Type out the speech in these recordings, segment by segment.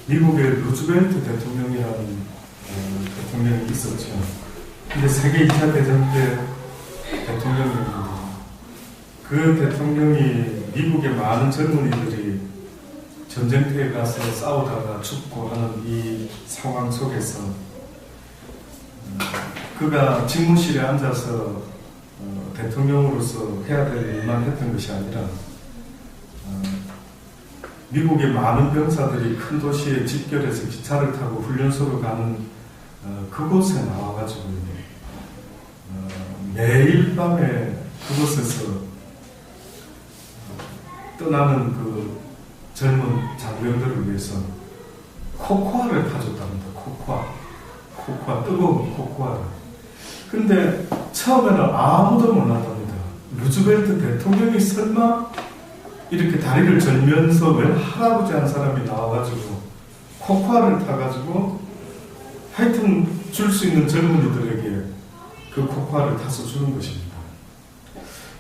미국의 루즈벨트 대통령이라는 대통령이 있었죠. 근데 세계 2차 대전 때 대통령입니다. 그 대통령이 미국의 많은 젊은이들이 전쟁터에 가서 싸우다가 죽고 하는 이 상황 속에서 그가 집무실에 앉아서 대통령으로서 해야 될 일만 했던 것이 아니라 미국의 많은 병사들이 큰 도시에 집결해서 기차를 타고 훈련소로 가는 그곳에 나와가지고 매일 밤에 그곳에서 떠나는 그 젊은 장병들을 위해서 코코아를 타줬답니다. 코코아, 뜨거운 코코아를. 근데 처음에는 아무도 몰랐답니다. 루즈벨트 대통령이 설마 이렇게 다리를 절면서 웬 할아버지 한 사람이 나와가지고 코코아를 타가지고 하여튼 줄 수 있는 젊은이들에게 그 코코아를 타서 주는 것입니다.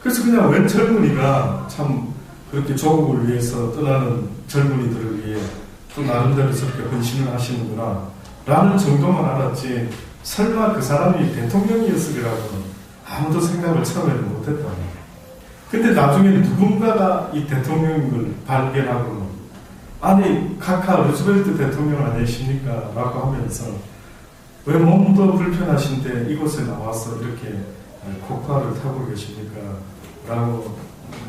그래서 그냥 웬 젊은이가 참 그렇게 조국을 위해서 떠나는 젊은이들을 위해 또 나름대로 저렇게 헌신을 하시는구나 라는 정도만 알았지 설마 그 사람이 대통령이었으리라고는 아무도 생각을 처음에는 못했답니다. 근데 나중에 누군가가 이 대통령인 걸 발견하고 아니 카카 루즈벨트 대통령 아니십니까? 라고 하면서 왜 몸도 불편하신데 이곳에 나와서 이렇게 코코아를 타고 계십니까? 라고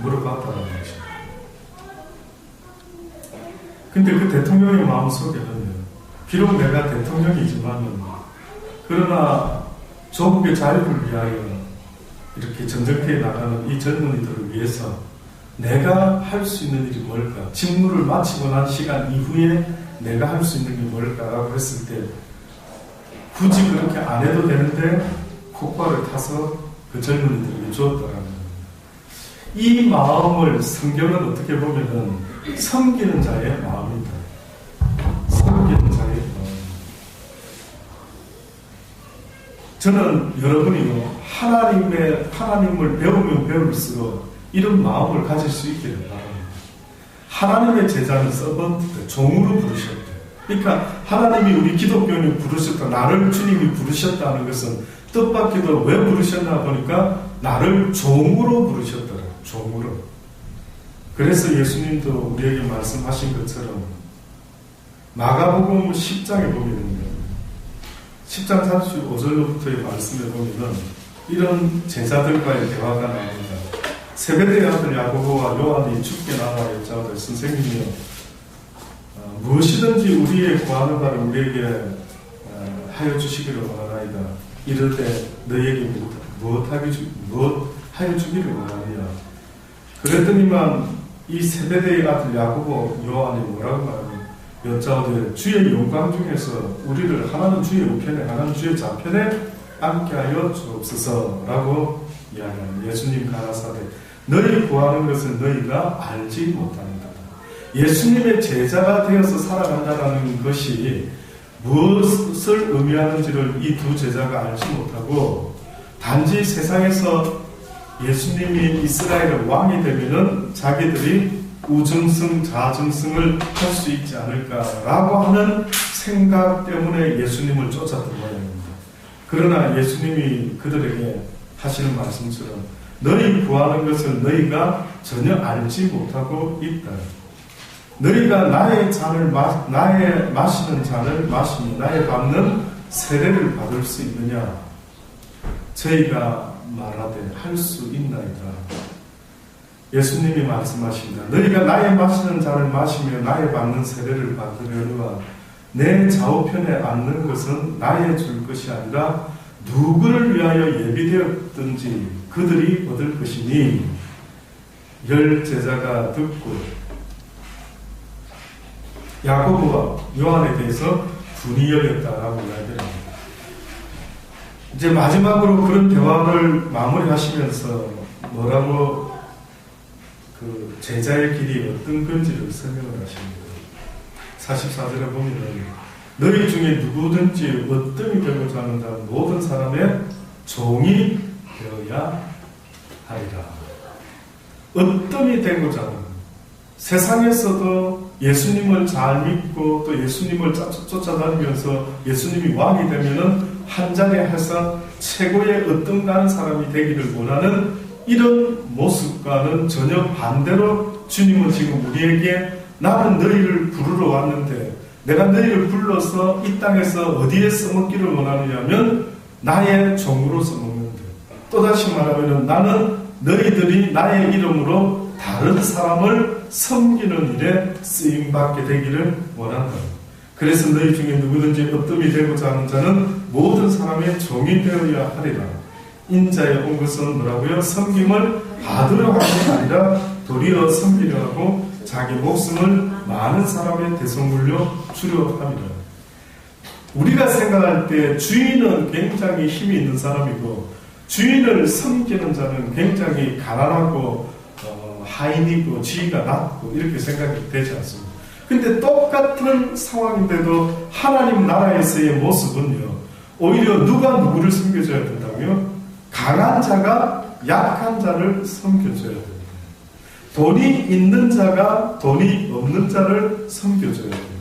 물어봤다는 것입니다. 근데 그 대통령의 마음속에는 비록 내가 대통령이지만 그러나 조국의 자유를 위하여 이렇게 전쟁터에 나가는 이 젊은이들을 위해서 내가 할 수 있는 일이 뭘까? 직무를 마치고 난 시간 이후에 내가 할 수 있는 게 뭘까라고 했을 때 굳이 그렇게 안 해도 되는데 코코아를 타서 그 젊은이들에게 주었다라는 겁니다. 이 마음을 성경은 어떻게 보면은 섬기는 자의 마음입니다. 섬기는 자의 마음. 저는 여러분이 하나님을 배우면 배울수록 이런 마음을 가질 수 있기를 바랍니다. 하나님의 제자는 서번트, 종으로 부르셨대. 그러니까 하나님이 우리 기독교인이 부르셨다, 나를 주님이 부르셨다는 것은 뜻밖에도 왜 부르셨나 보니까 나를 종으로 부르셨더라. 종으로. 그래서 예수님도 우리에게 말씀하신 것처럼 마가복음 10장에 보면은 10장 35절로부터의 말씀에 보면은 이런 제자들과의 대화가 나옵니다. 세베대의 아들 야고보와 요한이 죽게 나와 여짜오되 선생님이여 무엇이든지 우리의 구하는 바를 우리에게 하여 주시기를 원하나이다. 이럴 때 너희에게 무엇하여 주기를 원하느냐. 그랬더니만 이 세베대의 아들 야고보 요한이 뭐라고 말하냐. 여짜오되 주의 영광 중에서 우리를 하나는 주의 우편에 하나는 주의 좌편에 앉게 하여 주옵소서라고 이야기합니다. 예수님 가라사대 너희 구하는 것은 너희가 알지 못한다. 예수님의 제자가 되어서 살아간다는 것이 무엇을 의미하는지를 이 두 제자가 알지 못하고 단지 세상에서 예수님이 이스라엘의 왕이 되면은 자기들이 우증승, 자증승을 할 수 있지 않을까라고 하는 생각 때문에 예수님을 쫓았던 모양입니다. 그러나 예수님이 그들에게 하시는 말씀처럼 너희 구하는 것을 너희가 전혀 알지 못하고 있다. 너희가 나의 마시는 잔을 마시며 나의 받는 세례를 받을 수 있느냐? 저희가 말하되 할 수 있나이다. 예수님이 말씀하십니다. 너희가 나의 마시는 잔을 마시며 나의 받는 세례를 받으려니와 내 좌우편에 앉는 것은 나의 줄 것이 아니라 누구를 위하여 예비되었든지 그들이 얻을 것이니 열 제자가 듣고 야고보와 요한에 대해서 분이 열렸다라고 이야기를 합니다. 이제 마지막으로 그런 대화를 마무리하시면서 뭐라고 그 제자의 길이 어떤 건지를 설명을 하십니다. 44절에 보면 너희 중에 누구든지 어떤이 되고자 하는가 모든 사람의 종이 되어야 하리라. 어떤이 되고자 하는 세상에서도 예수님을 잘 믿고 또 예수님을 쫓아다니면서 예수님이 왕이 되면은 한 자리에 해서 최고의 어떤가는 사람이 되기를 원하는 이런 모습과는 전혀 반대로 주님은 지금 우리에게 나는 너희를 부르러 왔는데 내가 너희를 불러서 이 땅에서 어디에 써먹기를 원하느냐면 나의 종으로 써먹는데, 또다시 말하면 나는 너희들이 나의 이름으로 다른 사람을 섬기는 일에 쓰임받게 되기를 원한다. 그래서 너희 중에 누구든지 어뜸이 되고자 하는 자는 모든 사람의 종이 되어야 하리라. 인자에 온 것은 뭐라고요? 섬김을 받으려 하는 게 아니라 도리어 섬기려 하고 자기 목숨을 많은 사람의 대성물로 주려 합니다. 우리가 생각할 때 주인은 굉장히 힘이 있는 사람이고 주인을 섬기는 자는 굉장히 가난하고 하인이고 지위가 낮고 이렇게 생각이 되지 않습니다. 근데 똑같은 상황인데도 하나님 나라에서의 모습은요, 오히려 누가 누구를 섬겨줘야 된다고요? 강한 자가 약한 자를 섬겨줘야 됩니다. 돈이 있는 자가 돈이 없는 자를 섬겨줘야 됩니다.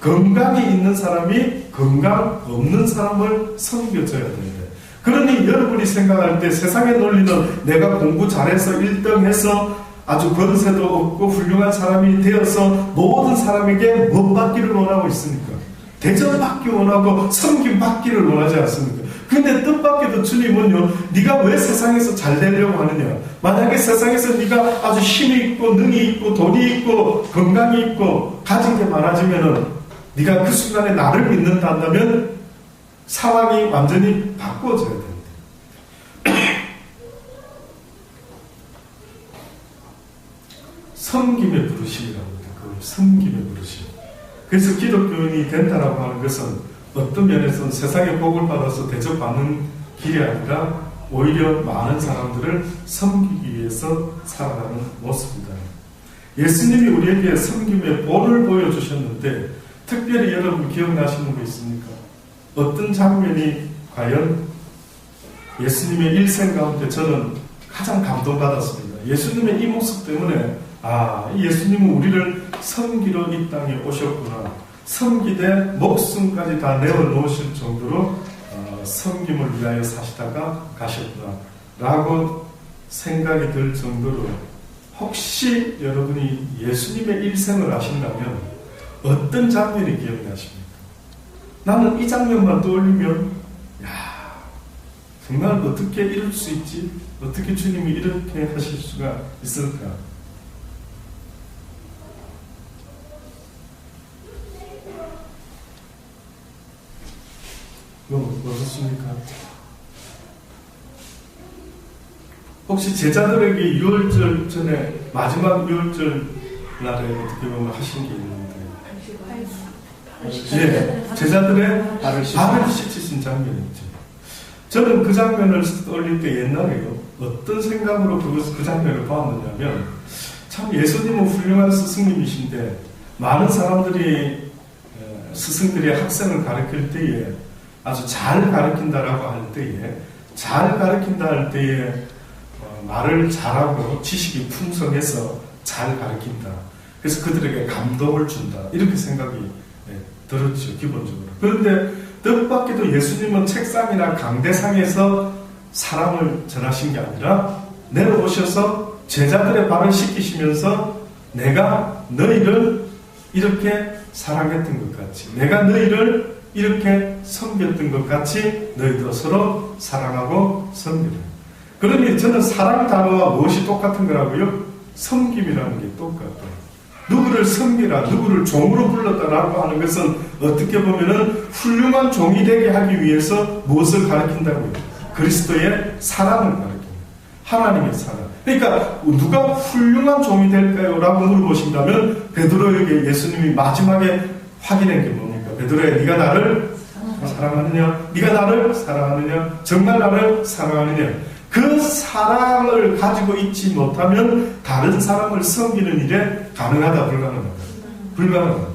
건강이 있는 사람이 건강 없는 사람을 섬겨줘야 됩니다. 그러니 여러분이 생각할 때 세상의 논리는 내가 공부 잘해서 1등해서 아주 권세도 없고 훌륭한 사람이 되어서 모든 사람에게 못 받기를 원하고 있으니까, 대접받기 원하고 섬김받기를 원하지 않습니까? 근데 뜻밖에도 주님은요, 네가 왜 세상에서 잘 되려고 하느냐? 만약에 세상에서 네가 아주 힘이 있고 능이 있고 돈이 있고 건강이 있고 가진 게 많아지면은 네가 그 순간에 나를 믿는다 한다면 상황이 완전히 바꿔져야 됩니다. 섬김의 부르심이라고 합니다. 그걸 섬김의 부르심. 그래서 기독교인이 된다라고 하는 것은 어떤 면에서는 세상의 복을 받아서 대접받는 길이 아니라 오히려 많은 사람들을 섬기기 위해서 살아가는 모습이다. 예수님이 우리에게 섬김의 본을 보여주셨는데 특별히 여러분 기억나시는 거 있습니까? 어떤 장면이 과연 예수님의 일생 가운데 저는 가장 감동받았습니다. 예수님의 이 모습 때문에 예수님은 우리를 섬기러 이 땅에 오셨구나. 섬기되 목숨까지 다 내어놓으실 정도로 섬김을 위하여 사시다가 가셨구나 라고 생각이 들 정도로, 혹시 여러분이 예수님의 일생을 아신다면 어떤 장면이 기억나십니까? 나는 이 장면만 떠올리면 정말 어떻게 이럴 수 있지? 어떻게 주님이 이렇게 하실 수가 있을까? 어떻습니까? 혹시 제자들에게 유월절 전에 마지막 유월절 날에 어떻게 보면 하신 게 있는데, 제자들의 발을 씻으신 장면이 있죠. 저는 그 장면을 떠올릴 때 옛날에요, 어떤 생각으로 그 장면을 보았느냐면, 참 예수님은 훌륭한 스승님이신데 많은 사람들이 스승들이 학생을 가르칠 때에 아주 잘 가르친다라고 할 때에 말을 잘하고 지식이 풍성해서 잘 가르친다. 그래서 그들에게 감동을 준다. 이렇게 생각이 들었죠, 기본적으로. 그런데 뜻밖에도 예수님은 책상이나 강대상에서 사랑을 전하신 게 아니라 내려오셔서 제자들의 발을 씻기시면서 내가 너희를 이렇게 사랑했던 것 같이, 내가 너희를 이렇게 섬겼던 것 같이 너희도 서로 사랑하고 섬기라. 그러니 저는 사랑 단어와 무엇이 똑같은 거라고요? 섬김이라는 게 똑같아요. 누구를 섬기라, 누구를 종으로 불렀다라고 하는 것은 어떻게 보면은 훌륭한 종이 되게 하기 위해서 무엇을 가르친다고요? 그리스도의 사랑을 가르칩니다. 하나님의 사랑. 그러니까 누가 훌륭한 종이 될까요? 라고 물어보신다면 베드로에게 예수님이 마지막에 확인한 게 뭡니까? 베드로야, 네가 나를 사랑하느냐? 네가 나를 사랑하느냐? 정말 나를 사랑하느냐? 그 사랑을 가지고 있지 못하면 다른 사람을 섬기는 일에 가능하다, 불가능하다? 불가능하다.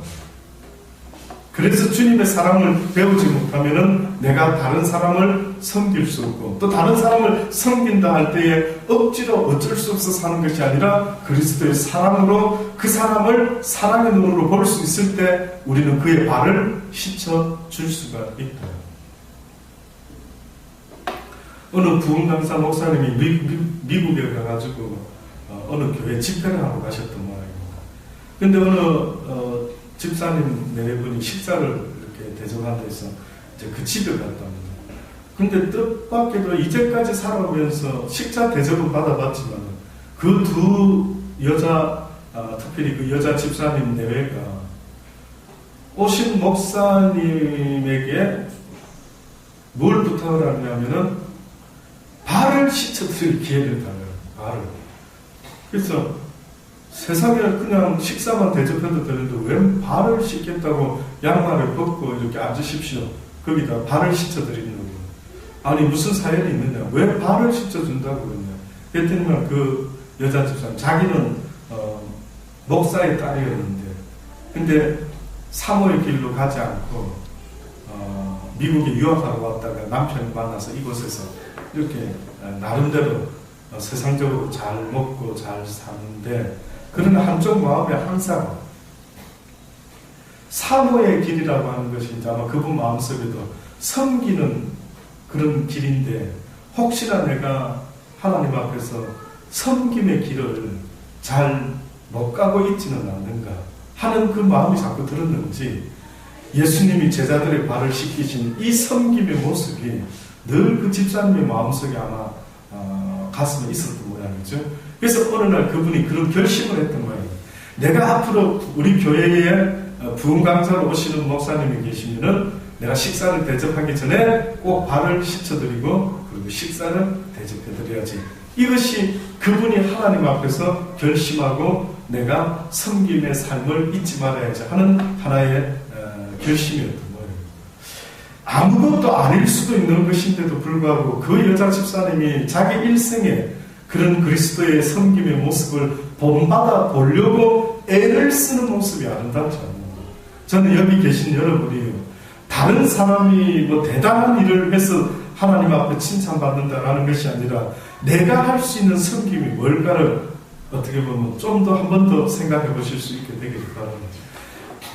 그래서 주님의 사랑을 배우지 못하면 내가 다른 사람을 섬길 수 없고, 또 다른 사람을 섬긴다 할 때에 억지로 어쩔 수 없어 사는 것이 아니라 그리스도의 사랑으로 그 사람을 사랑의 눈으로 볼 수 있을 때 우리는 그의 발을 씻어줄 수가 있다. 어느 부흥 강사 목사님이 미국에 가가지고 어느 교회 집회를 하고 가셨던 모양입니다. 근데 어느 집사님 네 분이 식사를 이렇게 대접한 데서 이제 그 집에 갔답니다. 근데 뜻밖에도 이제까지 살아오면서 식사 대접은 받아봤지만 그 두 여자, 특별히 그 여자 집사님 내외가 오신 목사님에게 뭘 부탁을 하냐면은 발을 씻어드릴 기회를 달라요. 발을. 그래서 세상에 그냥 식사만 대접해도 되는데 왜 발을 씻겠다고 양말을 벗고 이렇게 앉으십시오. 거기다 발을 씻어드리는 거예요. 아니 무슨 사연이 있느냐. 왜 발을 씻어준다고 그러냐. 그랬더니 그 여자 집사님 자기는 목사의 딸이었는데 근데 사모의 길로 가지 않고 미국에 유학하러 왔다가 남편을 만나서 이곳에서 이렇게 나름대로 세상적으로 잘 먹고 잘 사는데 그러나 한쪽 마음에 항상 사모의 길이라고 하는 것이 이제 아마 그분 마음속에도 섬기는 그런 길인데 혹시나 내가 하나님 앞에서 섬김의 길을 잘 못 가고 있지는 않는가 하는 그 마음이 자꾸 들었는지 예수님이 제자들의 발을 씻기신 이 섬김의 모습이 늘 그 집사님의 마음속에 아마 가슴에 있었던 모양이죠. 그래서 어느 날 그분이 그런 결심을 했던 모양이에요. 내가 앞으로 우리 교회에 부흥 강사로 오시는 목사님이 계시면은 내가 식사를 대접하기 전에 꼭 발을 씻어드리고 그리고 식사를 대접해드려야지. 이것이 그분이 하나님 앞에서 결심하고 내가 섬김의 삶을 잊지 말아야지 하는 하나의 결심이었던 거예요. 아무것도 아닐 수도 있는 것인데도 불구하고 그 여자 집사님이 자기 일생에 그런 그리스도의 섬김의 모습을 본받아 보려고 애를 쓰는 모습이 아름답지 않나요? 저는 여기 계신 여러분이 다른 사람이 뭐 대단한 일을 해서 하나님 앞에 칭찬받는다라는 것이 아니라 내가 할 수 있는 섬김이 뭘까를 어떻게 보면 좀 더 한 번 더 생각해 보실 수 있게 되기를 바랍니다.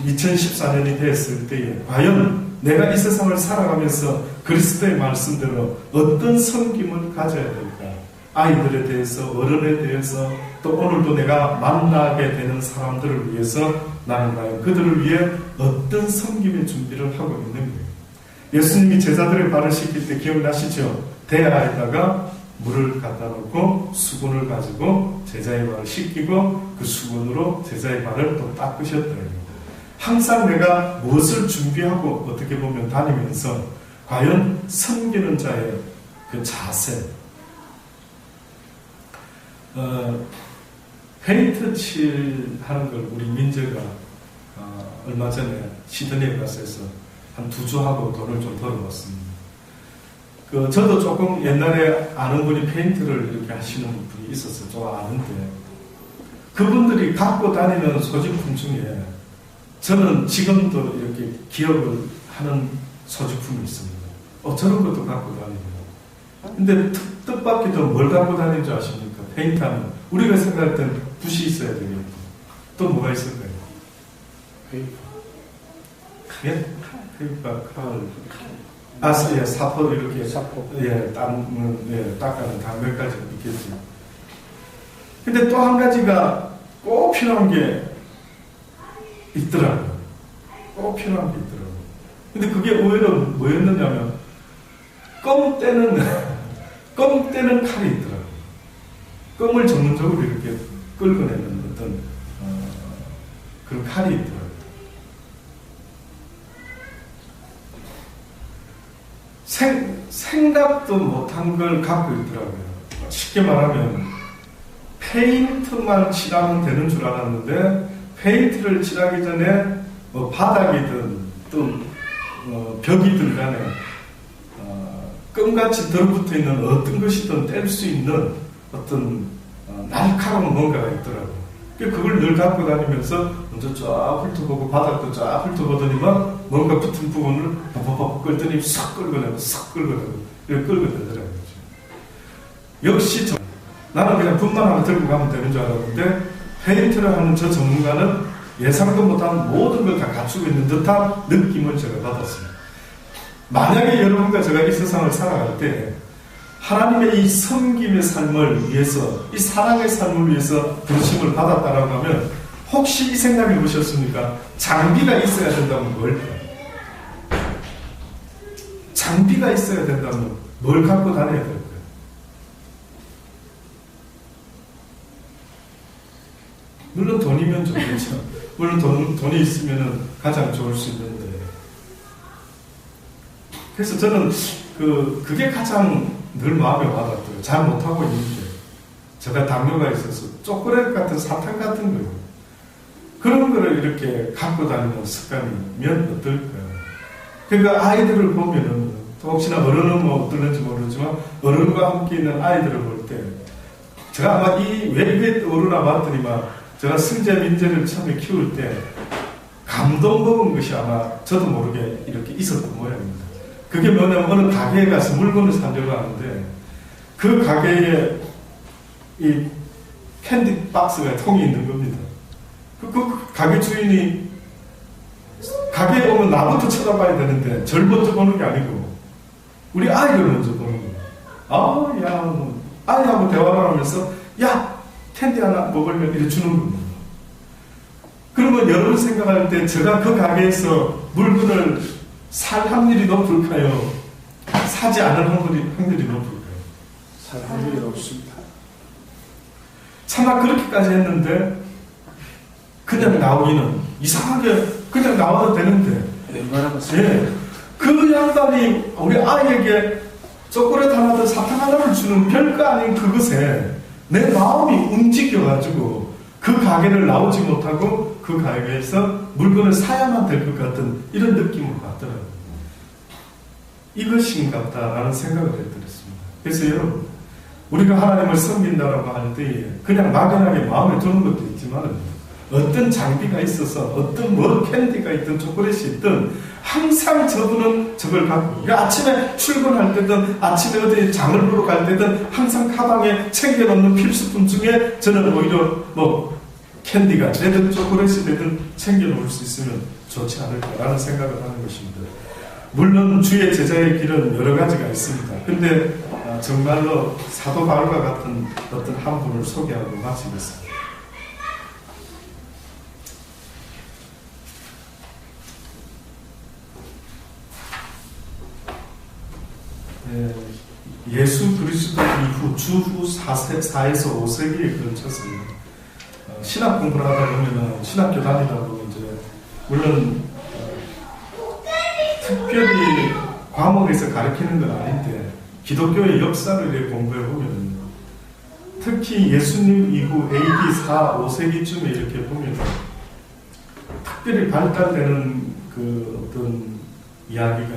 2014년이 됐을 때에 과연 내가 이 세상을 살아가면서 그리스도의 말씀대로 어떤 섬김을 가져야 될까? 아이들에 대해서, 어른에 대해서, 또 오늘도 내가 만나게 되는 사람들을 위해서 나는 과연 그들을 위해 어떤 섬김의 준비를 하고 있는 거예요. 예수님이 제자들의 발을 씻길 때 기억나시죠? 대야에다가 물을 갖다 놓고 수건을 가지고 제자의 발을 씻기고 그 수건으로 제자의 발을 또 닦으셨다. 항상 내가 무엇을 준비하고 어떻게 보면 다니면서 과연 섬기는 자의 그 자세, 페인트 칠하는 걸 우리 민재가 얼마 전에 시드니에 가서 해서 한 2주 하고 돈을 좀 벌어봤습니다. 저도 조금 옛날에 아는 분이 페인트를 이렇게 하시는 분이 있었어요. 좀 아는데 그분들이 갖고 다니는 소지품 중에 저는 지금도 이렇게 기억을 하는 소지품이 있습니다. 저런 것도 갖고 다니고. 근데 뜻밖에도 뭘 갖고 다니는 줄 아십니까? 페인트하면 우리가 생각할 땐 붓이 있어야 되겠고 또 뭐가 있을까요? 페이퍼, 칼, 예, 사포 이렇게 예, 닦아는 당면까지 있겠죠. 근데 또 한 가지가 꼭 필요한 게 있더라고요. 꼭 필요한 게 있더라고요. 근데 그게 의외로 뭐였느냐면 껌 떼는 칼이 있더라고요. 껌을 전문적으로 이렇게 긁어내는 어떤 그런 칼이 있더라고요. 생각도 못한 걸 갖고 있더라고요. 쉽게 말하면 페인트만 칠하면 되는 줄 알았는데 페인트를 칠하기 전에 뭐 바닥이든 또 벽이든 간에 껌같이 들어붙어 있는 어떤 것이든 뗄 수 있는 어떤 날카로운 뭔가가 있더라고요. 그걸 늘 갖고 다니면서 먼저 쫙 훑어보고 바닥도 쫙 훑어보더니만 뭔가 붙은 부분을 퍽퍽퍽 끌더니 싹 끌어내고 싹 끌어내고 이렇게 끌어내더라는 거죠. 역시 나는 그냥 붓만 하나 들고 가면 되는 줄 알았는데 페인트를 하는 저 전문가는 예상도 못한 모든 걸 다 갖추고 있는 듯한 느낌을 제가 받았습니다. 만약에 여러분과 제가 이 세상을 살아갈 때 하나님의 이 섬김의 삶을 위해서, 이 사랑의 삶을 위해서 부르심을 받았다라고 하면 혹시 이 생각해 보셨습니까? 장비가 있어야 된다면 뭘까요? 장비가 있어야 된다면 뭘 갖고 다녀야 될까요? 물론 돈이면 좋겠죠. 물론 돈이 있으면 가장 좋을 수 있는데. 그래서 저는 그게 가장 늘 마음에 와닿더라고요. 잘 못하고 있는데. 제가 당뇨가 있어서 초콜릿 같은 사탕 같은 거예요. 그런 거를 이렇게 갖고 다니는 습관이면 어떨까요? 그러니까 아이들을 보면은, 혹시나 어른은 뭐 어떨는지 모르지만, 어른과 함께 있는 아이들을 볼 때, 제가 아마 왜 떠오르나 봤더니만, 제가 승재, 민재를 처음에 키울 때, 감동 먹은 것이 아마 저도 모르게 이렇게 있었던 모양입니다. 그게 뭐냐면, 어느 가게에 가서 물건을 사려고 하는데, 그 가게에 이 캔디 박스가 통이 있는 겁니다. 그 가게 주인이 가게에 오면 나부터 쳐다봐야 되는데 절 먼저 보는 게 아니고 우리 아이를 먼저 보는 거예요. 아이하고 대화를 하면서 야 캔디 하나 먹으려면 이렇게 주는 겁니다. 그러면 여러분 생각할 때 제가 그 가게에서 물건을 살 확률이 높을까요? 사지 않을 확률이 높을까요? 살 확률이 높습니다. 차마 그렇게까지 했는데 그냥 나오기는 이상하게 그냥 나와도 되는데 예, 그 양반이 우리 아이에게 초콜릿 하나든 사탕 하나를 주는 별거 아닌 그것에 내 마음이 움직여가지고 그 가게를 나오지 못하고 그 가게에서 물건을 사야만 될 것 같은 이런 느낌을 받더라고요. 이것인가 보다라는 생각을 해드렸습니다. 그래서 여러분 우리가 하나님을 섬긴다라고 할 때에 그냥 막연하게 마음에 드는 것도 있지만 어떤 장비가 있어서 어떤 캔디가 있든 초콜릿이 있든 항상 저분은 저걸 갖고 아침에 출근할 때든 아침에 어디 장을 보러 갈 때든 항상 가방에 챙겨놓는 필수품 중에 저는 오히려 캔디가 되든 초콜릿이 되든 챙겨놓을 수 있으면 좋지 않을까라는 생각을 하는 것입니다. 물론 주의 제자의 길은 여러 가지가 있습니다. 근데 정말로 사도 바울과 같은 어떤 한 분을 소개하고 마치겠습니다. 예수 그리스도 이후 주후 4에서 5세기에 걸쳐서 신학 공부를 하다 보면은 신학교 다니다 보면 이제 물론 특별히 과목에서 가르치는 건 아닌데 기독교의 역사를 이렇게 공부해 보면 특히 예수님 이후 AD 4, 5세기쯤에 이렇게 보면 특별히 발달되는 그 어떤 이야기가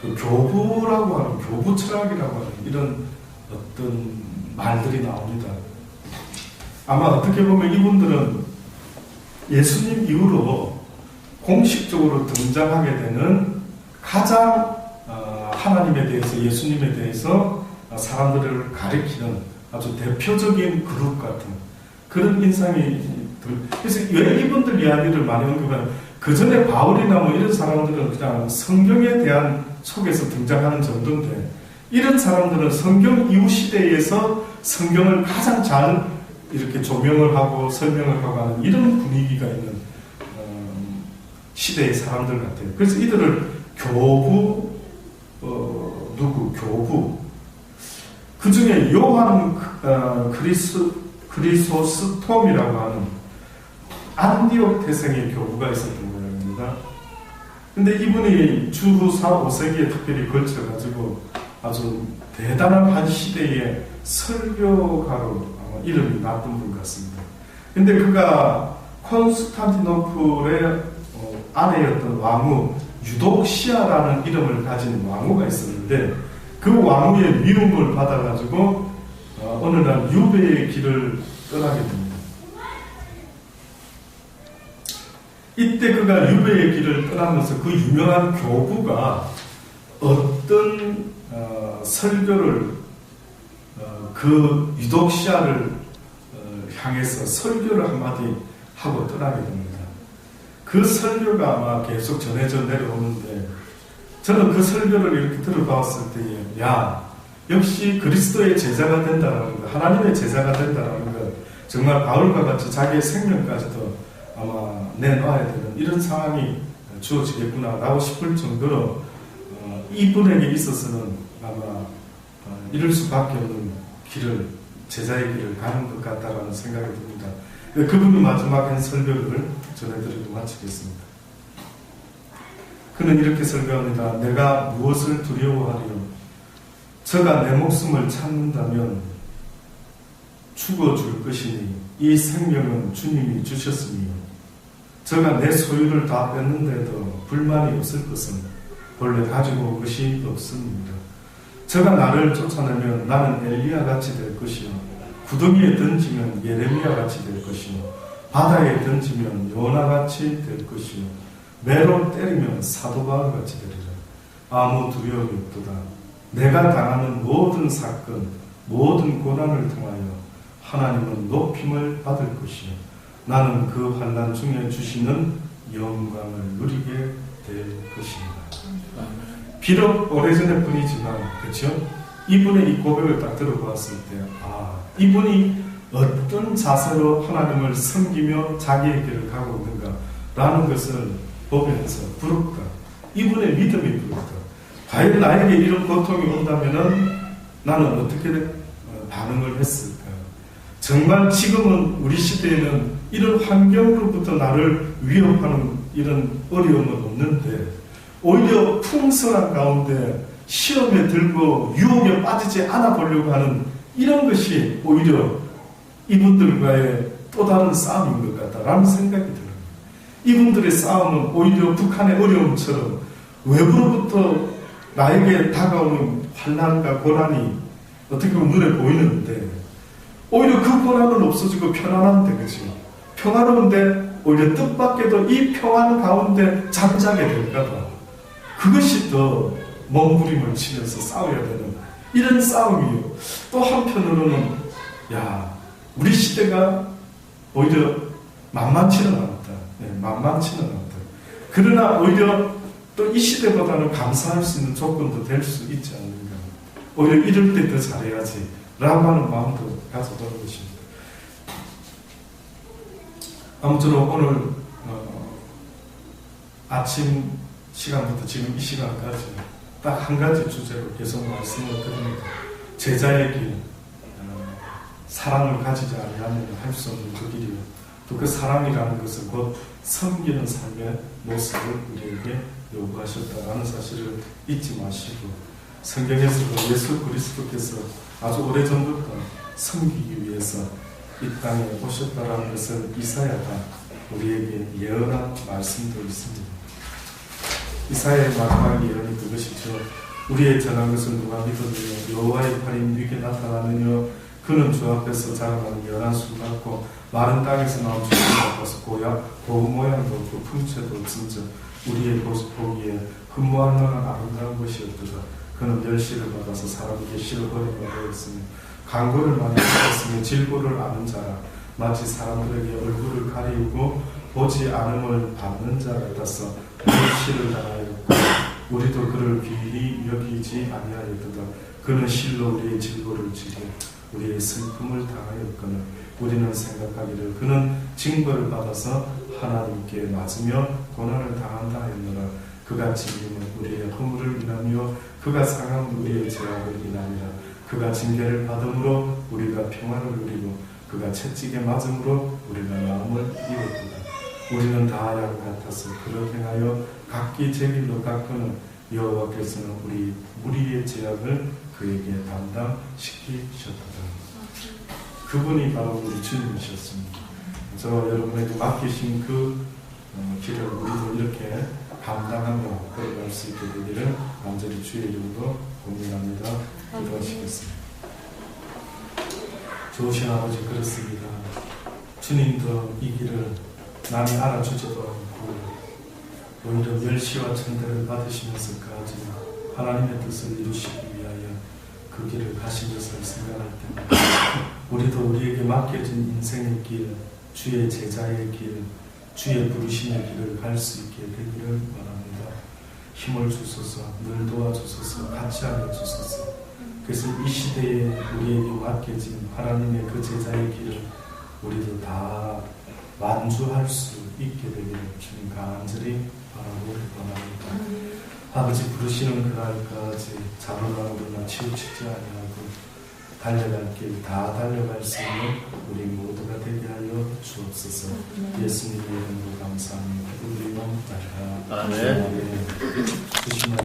그 교부라고 하는 교부 철학이라고 하는 이런 어떤 말들이 나옵니다. 아마 어떻게 보면 이분들은 예수님 이후로 공식적으로 등장하게 되는 가장 하나님에 대해서 예수님에 대해서 사람들을 가리키는 아주 대표적인 그룹 같은 그런 인상이 그래서 왜 이분들 이야기를 많이 언급하면 그 전에 바울이나 이런 사람들은 그냥 성경에 대한 속에서 등장하는 정도인데 이런 사람들은 성경 이후 시대에서 성경을 가장 잘 이렇게 조명을 하고 설명을 하고 하는 이런 분위기가 있는 시대의 사람들 같아요. 그래서 이들을 교부 그 중에 요한 그리소스톰이라고 하는 안디옥 태생의 교부가 있었던 모양입니다. 근데 이분이 주후 4, 5세기에 특별히 걸쳐가지고 아주 대단한 한 시대의 설교가로 이름이 났던 분 같습니다. 근데 그가 콘스탄티노플의 아내였던 왕후 유독시아라는 이름을 가진 왕후가 있었는데 그 왕후의 미움을 받아가지고 어느 날 유배의 길을 떠나게 됩니다. 이때 그가 유배의 길을 떠나면서 그 유명한 교부가 어떤 설교를 그 유독시아를 향해서 설교를 한마디 하고 떠나게 됩니다. 그 설교가 아마 계속 전해져 내려오는데 저는 그 설교를 이렇게 들어봤을 때에 역시 그리스도의 제자가 된다는 것, 하나님의 제자가 된다는 것, 정말 바울과 같이 자기의 생명까지도 아마 내놔야 되는 이런 상황이 주어지겠구나라고 싶을 정도로 이분에게 있어서는 아마 이럴 수밖에 없는 길을, 제자의 길을 가는 것 같다라는 생각이 듭니다. 그분이 마지막 한 설교를 전해드리고 마치겠습니다. 그는 이렇게 설교합니다. 내가 무엇을 두려워하리요? 저가 내 목숨을 찾는다면 죽어줄 것이니 이 생명은 주님이 주셨으며 저가 내 소유를 다 뺐는데도 불만이 없을 것은 본래 가지고 온 것이 없습니다. 저가 나를 쫓아내면 나는 엘리야 같이 될 것이요 구덩이에 던지면 예레미야 같이 될 것이요 바다에 던지면 요나 같이 될 것이요 매로 때리면 사도 바울 같이 되리라. 아무 두려움이 없도다. 내가 당하는 모든 사건, 모든 고난을 통하여 하나님은 높임을 받을 것이요 나는 그 환난 중에 주시는 영광을 누리게 될 것입니다. 비록 오래전의 분이지만, 그렇죠? 이분의 이 고백을 딱 들어보았을 때, 이분이 어떤 자세로 하나님을 섬기며 자기의 길을 가고 있는가라는 것을 보면서 부럽다. 이분의 믿음이 부럽다. 과연 나에게 이런 고통이 온다면은 나는 어떻게 반응을 했을까? 정말 지금은 우리 시대에는 이런 환경으로부터 나를 위협하는 이런 어려움은 없는데 오히려 풍성한 가운데 시험에 들고 유혹에 빠지지 않아 보려고 하는 이런 것이 오히려 이분들과의 또 다른 싸움인 것 같다라는 생각이 들어요. 이분들의 싸움은 오히려 북한의 어려움처럼 외부로부터 나에게 다가오는 환난과 고난이 어떻게 보면 눈에 보이는데 오히려 그 고난은 없어지고 편안한데, 그렇죠? 평화로운데 오히려 뜻밖에도 이 평안 가운데 잠자게 될까봐 그것이 더 몸부림을 치면서 싸워야 되는 이런 싸움이에요. 또 한편으로는 우리 시대가 오히려 만만치는 않다. 만만치는 않다. 그러나 오히려 또 이 시대보다는 감사할 수 있는 조건도 될 수 있지 않는가. 오히려 이럴 때 더 잘해야지 라고 하는 마음도 가져보는 것입니다. 아무쪼록 오늘 아침 시간부터 지금 이 시간까지 딱 한 가지 주제로 계속 말씀을 드립니다. 제자의 길, 사랑을 가지지 않으면 할 수 없는 그 길이요. 또 그 사랑이라는 것은 곧 섬기는 삶의 모습을 우리에게 요구하셨다라는 사실을 잊지 마시고 성경에서도 예수 그리스도께서 아주 오래전부터 섬기기 위해서 이 땅에 오셨다라는 것을 이사야가 우리에게 예언한 말씀도 있습니다. 이사야의 마지막 예언이 그것이죠. 우리의 전한 것을 누가 믿어주며 여호와의 팔이 누게 나타나느냐 그는 주 앞에서 자라나는 연한 술 같고 마른 땅에서 나온 주님 같아서 고운 모양도 없고 품체도 없은즉 우리의 보기에 흠모할 만한 아름다운 것이 없도다. 그는 멸시를 받아서 사람에게 실버림을 받았으며 강고를 많이 받았으며 질고를 아는 자라 마치 사람들에게 얼굴을 가리우고 보지 않음을 받는 자 같아서 멸시를 당하였고 우리도 그를 귀히 여기지 아니하였도다. 그는 실로 우리의 질고를 지려 우리의 슬픔을 당하였거늘 우리는 생각하기를 그는 징벌을 받아서 하나님께 맞으며 고난을 당한다 했노라. 그가 징임은 우리의 허물을 인하며 그가 상함은 우리의 죄악을 인하니라. 그가 징계를 받음으로 우리가 평안을 누리고 그가 채찍에 맞음으로 우리가 마음을 이었도다. 우리는 다 양 같아서 그를 행하여 각기 제 길로 갔거늘 여호와께서는 우리의 죄악을 그에게 담당시키셨도다. 그분이 바로 우리 주님이셨습니다. 저와 여러분에게 맡기신 그 길을 우리도 이렇게 감당하며 걸어갈 수 있게 되기를 간절히 주의 이름으로 고민합니다. 기도하시겠습니다. 좋으신 아버지, 그렇습니다. 주님도 이 길을 남이 알아주지도 오히려 멸시와 천대를 받으시면서까지 하나님의 뜻을 이루시기 위하여 그 길을 가신 것을 생각할 때마다 우리도 우리에게 맡겨진 인생의 길, 주의 제자의 길, 주의 부르심의 길을 갈 수 있게 되기를 바랍니다. 힘을 주소서, 늘 도와주소서, 같이 하여 주소서. 그래서 이 시대에 우리에게 맡겨진 하나님의 그 제자의 길을 우리도 다 완주할 수 있게 되기를 주님 간절히 바라고 원합니다. 아버지 부르시는 그날까지 자로나오거나 치우치지 아니하고 달려갈 길 다 달려갈 수 있는 우리 모두가 되게 하여 주옵소서. 예수님의 이름으로 감사합니다. 우리 몸 날가 아멘. 주시면